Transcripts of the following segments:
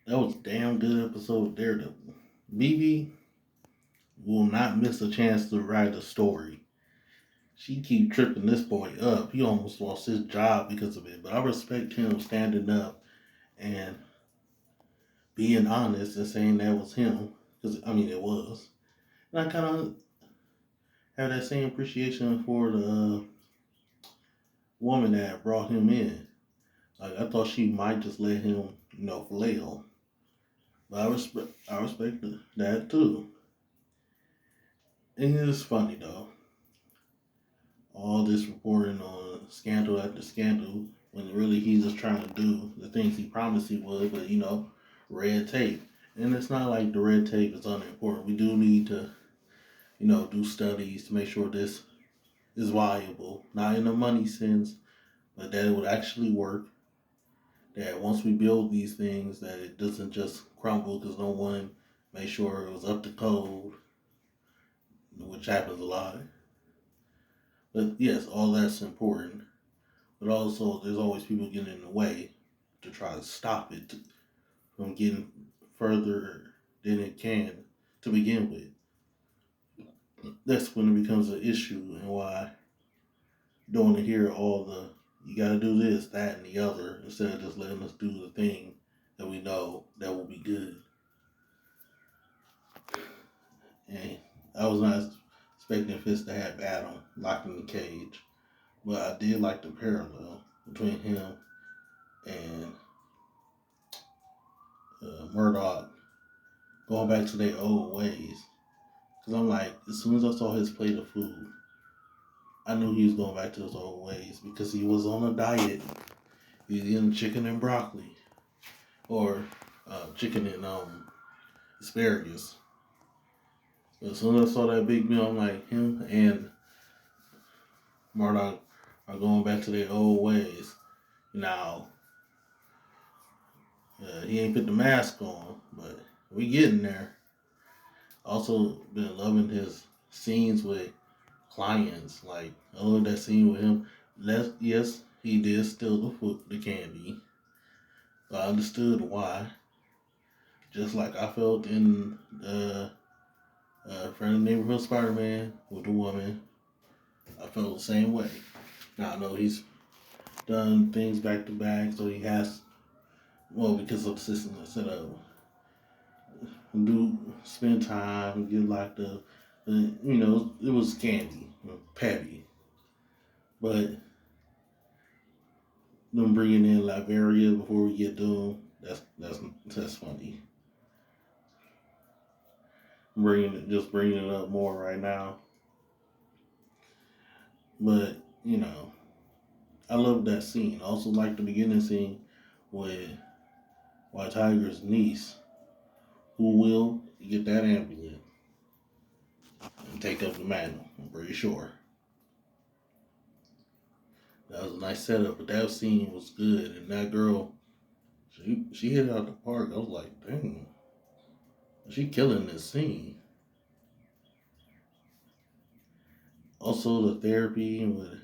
That was a damn good episode of Daredevil. BB will not miss a chance to write a story. She keep tripping this boy up. He almost lost his job because of it. But I respect him standing up and being honest and saying that was him. Because, I mean, it was. And I kind of have that same appreciation for the woman that brought him in. Like, I thought she might just let him, flail. But I respect that too. And it's funny though. All this reporting on scandal after scandal when really he's just trying to do the things he promised he would, but red tape. And it's not like the red tape is unimportant. We do need to, do studies to make sure this is viable. Not in a money sense, but that it would actually work. That once we build these things, that it doesn't just crumble because no one made sure it was up to code, which happens a lot. But yes, all that's important. But also, there's always people getting in the way to try to stop it from getting further than it can to begin with. That's when it becomes an issue, and why you don't want to hear all the you got to do this, that, and the other instead of just letting us do the thing that we know that will be good. And I was not expecting Fist to have Adam locked in the cage, but I did like the parallel between him and Murdoch going back to their old ways. Because I'm like, as soon as I saw his plate of food, I knew he was going back to his old ways because he was on a diet. He was eating chicken and broccoli, or chicken and asparagus. But as soon as I saw that big meal, I'm like, him and Murdoch are going back to their old ways. Now, he ain't put the mask on, but we getting there. Also, been loving his scenes with clients. Like, I love that scene with him. Yes, he did steal the candy. But I understood why. Just like I felt in Friend of the Neighborhood Spider-Man with the woman. I felt the same way. Now I know he's done things back to back, so he has, well, because of the system that's set up, do spend time, get locked up. It was candy, petty. But them bringing in Liberia before we get Doom, that's funny. Bringing it up more right now. But I love that scene. I also like the beginning scene with White Tiger's niece, who will get that ambulance and take up the mantle. I'm pretty sure that was a nice setup. But that scene was good, and that girl, she hit it out the park. I was like, dang, she killing this scene. Also, the therapy with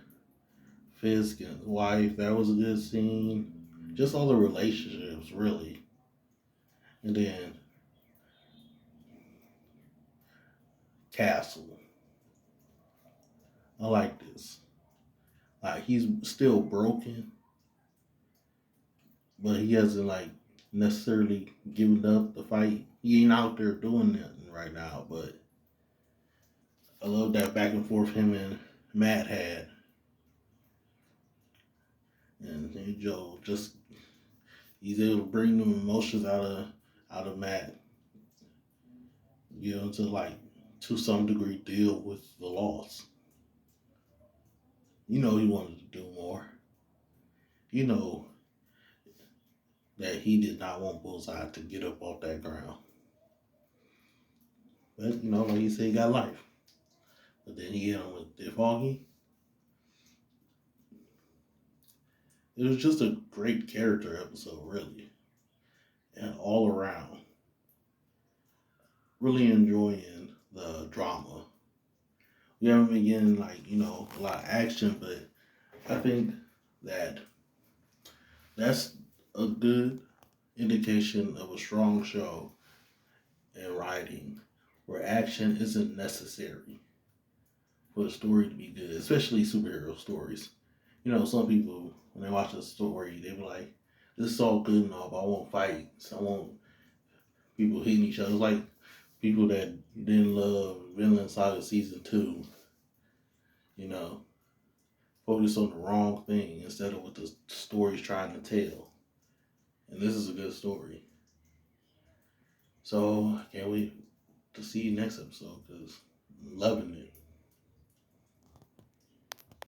Fisk and his wife, that was a good scene. Just all the relationships, really. And then Castle. I like this. Like, he's still broken, but he hasn't like necessarily given up the fight. He ain't out there doing nothing right now, but I love that back and forth him and Matt had. And Joe just he's able to bring them emotions out of Matt. To like to some degree deal with the loss. He wanted to do more. You know that he did not want Bullseye to get up off that ground. But like he said, he got life. But then he hit him with the Foggy. It was just a great character episode, really. And all around. Really enjoying the drama. We haven't been getting a lot of action, but I think that that's a good indication of a strong show and writing where action isn't necessary for the story to be good, especially superhero stories. You know, some people, when they watch a story, they be like, this is all good and all, but I want fights. I want people hitting each other. It's like people that didn't love Villain Saga Season 2, you know, focus on the wrong thing instead of what the story's trying to tell. And this is a good story. So, I can't wait to see you next episode because I'm loving it.